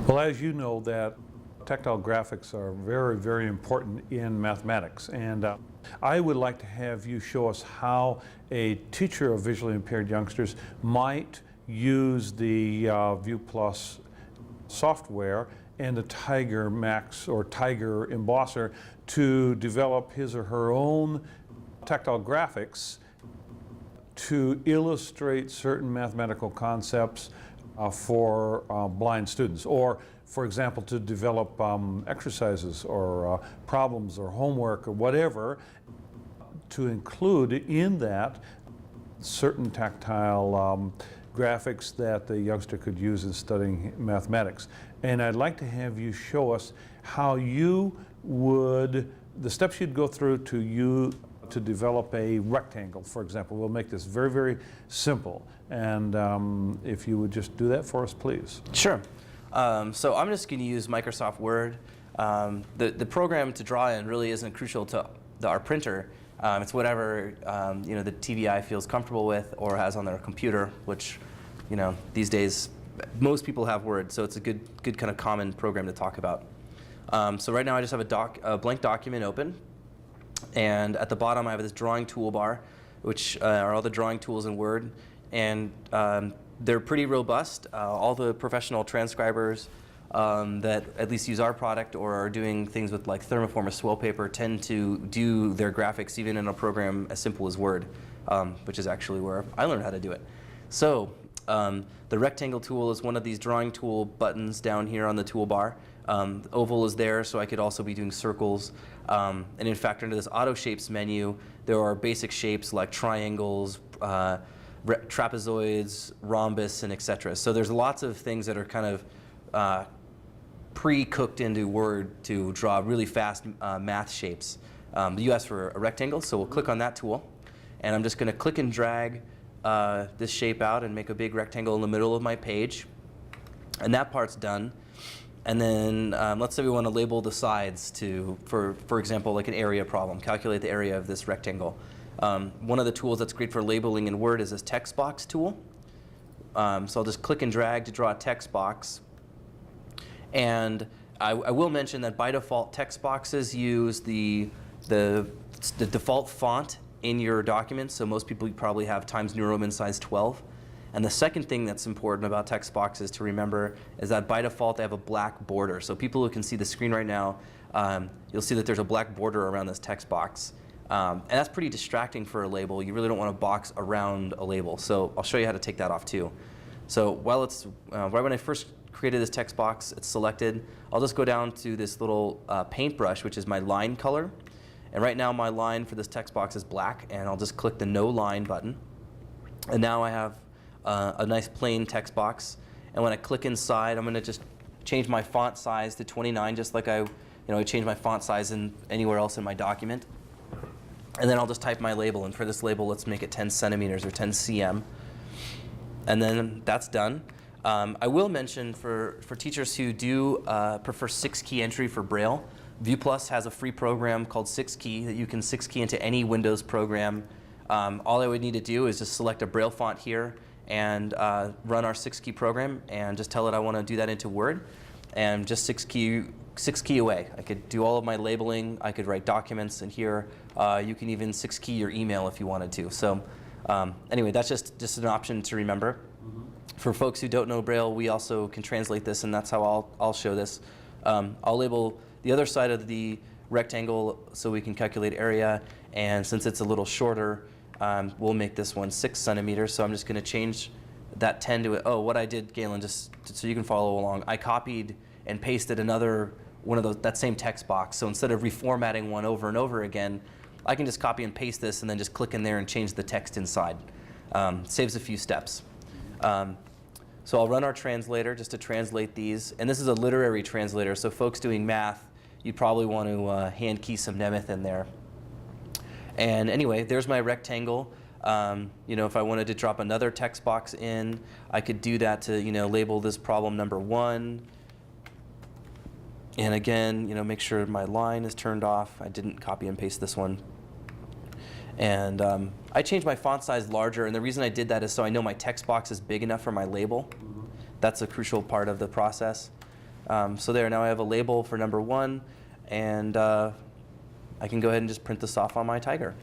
Well, as you know, that tactile graphics are very, very important in mathematics, and I would like to have you show us how a teacher of visually impaired youngsters might use the View Plus software and the Tiger Max or Tiger embosser to develop his or her own tactile graphics to illustrate certain mathematical concepts for blind students, or for example to develop exercises or problems or homework or whatever, to include in that certain tactile graphics that the youngster could use in studying mathematics. And I'd like to have you show us how you would, the steps you'd go through to develop a rectangle, for example. We'll make this very, very simple. And if you would just do that for us, please. Sure. So I'm just going to use Microsoft Word. The program to draw in really isn't crucial to our printer. It's whatever the TVI feels comfortable with or has on their computer, which these days most people have Word, so it's a good kind of common program to talk about. So right now I just have a blank document open, and at the bottom I have this drawing toolbar, which are all the drawing tools in Word, and they're pretty robust. All the professional transcribers that at least use our product or are doing things with like thermoform or swell paper tend to do their graphics even in a program as simple as Word, which is actually where I learned how to do it. So the rectangle tool is one of these drawing tool buttons down here on the toolbar. The oval is there, so I could also be doing circles. And in fact, under this auto shapes menu, there are basic shapes like triangles, trapezoids, rhombus, and etc. So there's lots of things that are kind of pre-cooked into Word to draw really fast math shapes. You asked for a rectangle, so we'll click on that tool. And I'm just going to click and drag this shape out and make a big rectangle in the middle of my page. And that part's done. And then let's say we want to label the sides for example, like an area problem. Calculate the area of this rectangle. One of the tools that's great for labeling in Word is this text box tool. So I'll just click and drag to draw a text box. And I will mention that by default, text boxes use the default font in your document. So most people probably have Times New Roman size 12. And the second thing that's important about text boxes to remember is that by default they have a black border. So people who can see the screen right now, you'll see that there's a black border around this text box. And that's pretty distracting for a label. You really don't want a box around a label. So I'll show you how to take that off too. So while it's, right when I first created this text box, it's selected. I'll just go down to this little paintbrush, which is my line color. And right now my line for this text box is black, and I'll just click the No Line button. And now I have a nice plain text box. And when I click inside, I'm going to just change my font size to 29, just like I change my font size anywhere else in my document. And then I'll just type my label, and for this label, let's make it 10 centimeters or 10 cm. And then that's done. I will mention for teachers who do prefer 6-key entry for Braille, View Plus has a free program called 6-key that you can 6-key into any Windows program. All I would need to do is just select a Braille font here and run our 6-key program and just tell it I want to do that into Word, and just 6-key away. I could do all of my labeling. I could write documents in here. You can even 6-key your email if you wanted to. So anyway, that's just an option to remember. For folks who don't know Braille, we also can translate this, and that's how I'll show this. I'll label the other side of the rectangle so we can calculate area, and since it's a little shorter, we'll make this one 6 centimeters. So I'm just going to change that 10 to what I did, Galen, just so you can follow along. I copied and pasted another one of that same text box. So instead of reformatting one over and over again, I can just copy and paste this and then just click in there and change the text inside. Saves a few steps. So I'll run our translator just to translate these. And this is a literary translator, so folks doing math, you'd probably want to hand key some Nemeth in there. And anyway, there's my rectangle. If I wanted to drop another text box in, I could do that to label this problem number 1. And again, make sure my line is turned off. I didn't copy and paste this one. And I changed my font size larger, and the reason I did that is so I know my text box is big enough for my label. That's a crucial part of the process. So there, now I have a label for number 1, and I can go ahead and just print this off on my Tiger.